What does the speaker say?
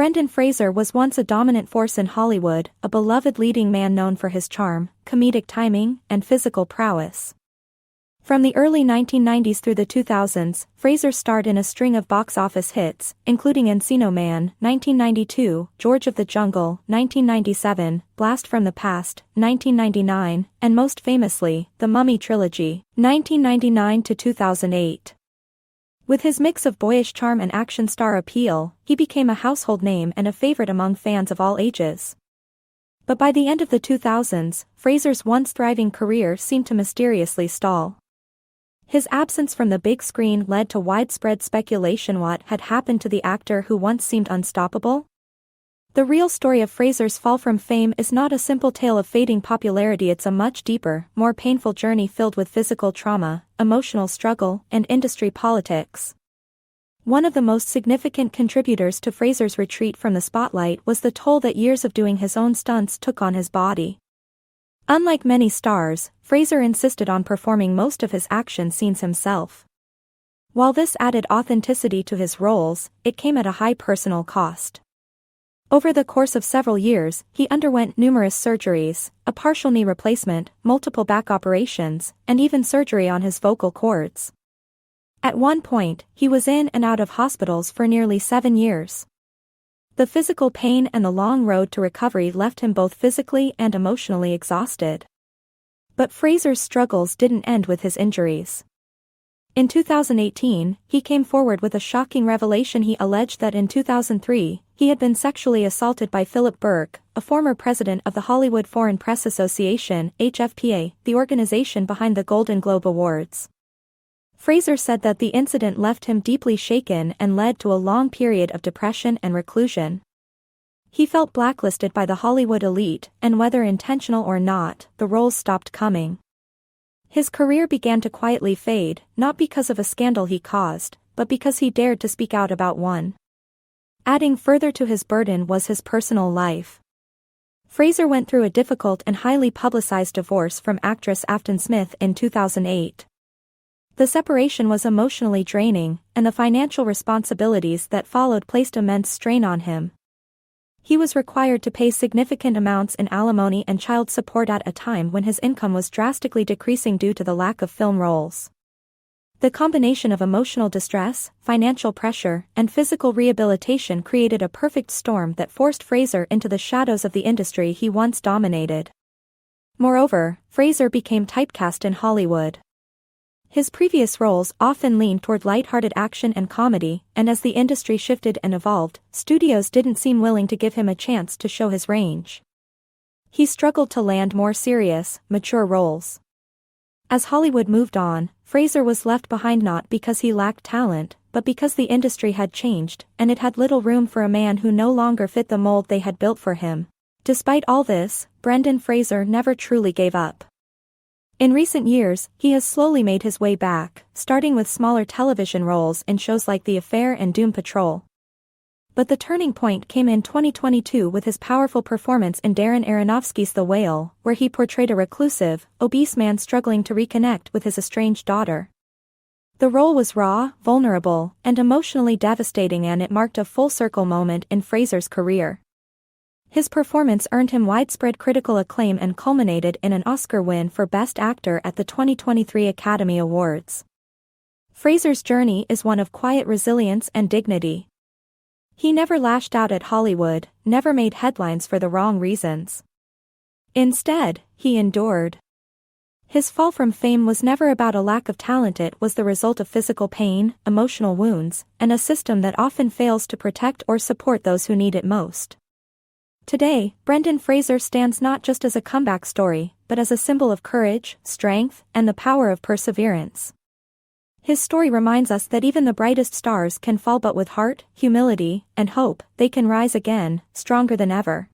Brendan Fraser was once a dominant force in Hollywood, a beloved leading man known for his charm, comedic timing, and physical prowess. From the early 1990s through the 2000s, Fraser starred in a string of box office hits, including Encino Man, 1992, George of the Jungle, 1997, Blast from the Past, 1999, and most famously, The Mummy trilogy, 1999 to 2008. With his mix of boyish charm and action star appeal, he became a household name and a favorite among fans of all ages. But by the end of the 2000s, Fraser's once thriving career seemed to mysteriously stall. His absence from the big screen led to widespread speculation what had happened to the actor who once seemed unstoppable. The real story of Fraser's fall from fame is not a simple tale of fading popularity, it's a much deeper, more painful journey filled with physical trauma, emotional struggle, and industry politics. One of the most significant contributors to Fraser's retreat from the spotlight was the toll that years of doing his own stunts took on his body. Unlike many stars, Fraser insisted on performing most of his action scenes himself. While this added authenticity to his roles, it came at a high personal cost. Over the course of several years, he underwent numerous surgeries, a partial knee replacement, multiple back operations, and even surgery on his vocal cords. At one point, he was in and out of hospitals for nearly 7 years. The physical pain and the long road to recovery left him both physically and emotionally exhausted. But Fraser's struggles didn't end with his injuries. In 2018, he came forward with a shocking revelation. He alleged that in 2003, he had been sexually assaulted by Philip Burke, a former president of the Hollywood Foreign Press Association, HFPA, the organization behind the Golden Globe Awards. Fraser said that the incident left him deeply shaken and led to a long period of depression and reclusion. He felt blacklisted by the Hollywood elite, and whether intentional or not, the roles stopped coming. His career began to quietly fade, not because of a scandal he caused, but because he dared to speak out about one. Adding further to his burden was his personal life. Fraser went through a difficult and highly publicized divorce from actress Afton Smith in 2008. The separation was emotionally draining, and the financial responsibilities that followed placed immense strain on him. He was required to pay significant amounts in alimony and child support at a time when his income was drastically decreasing due to the lack of film roles. The combination of emotional distress, financial pressure, and physical rehabilitation created a perfect storm that forced Fraser into the shadows of the industry he once dominated. Moreover, Fraser became typecast in Hollywood. His previous roles often leaned toward lighthearted action and comedy, and as the industry shifted and evolved, studios didn't seem willing to give him a chance to show his range. He struggled to land more serious, mature roles. As Hollywood moved on, Fraser was left behind not because he lacked talent, but because the industry had changed, and it had little room for a man who no longer fit the mold they had built for him. Despite all this, Brendan Fraser never truly gave up. In recent years, he has slowly made his way back, starting with smaller television roles in shows like The Affair and Doom Patrol. But the turning point came in 2022 with his powerful performance in Darren Aronofsky's The Whale, where he portrayed a reclusive, obese man struggling to reconnect with his estranged daughter. The role was raw, vulnerable, and emotionally devastating, and it marked a full-circle moment in Fraser's career. His performance earned him widespread critical acclaim and culminated in an Oscar win for Best Actor at the 2023 Academy Awards. Fraser's journey is one of quiet resilience and dignity. He never lashed out at Hollywood, never made headlines for the wrong reasons. Instead, he endured. His fall from fame was never about a lack of talent, it was the result of physical pain, emotional wounds, and a system that often fails to protect or support those who need it most. Today, Brendan Fraser stands not just as a comeback story, but as a symbol of courage, strength, and the power of perseverance. His story reminds us that even the brightest stars can fall, but with heart, humility, and hope, they can rise again, stronger than ever.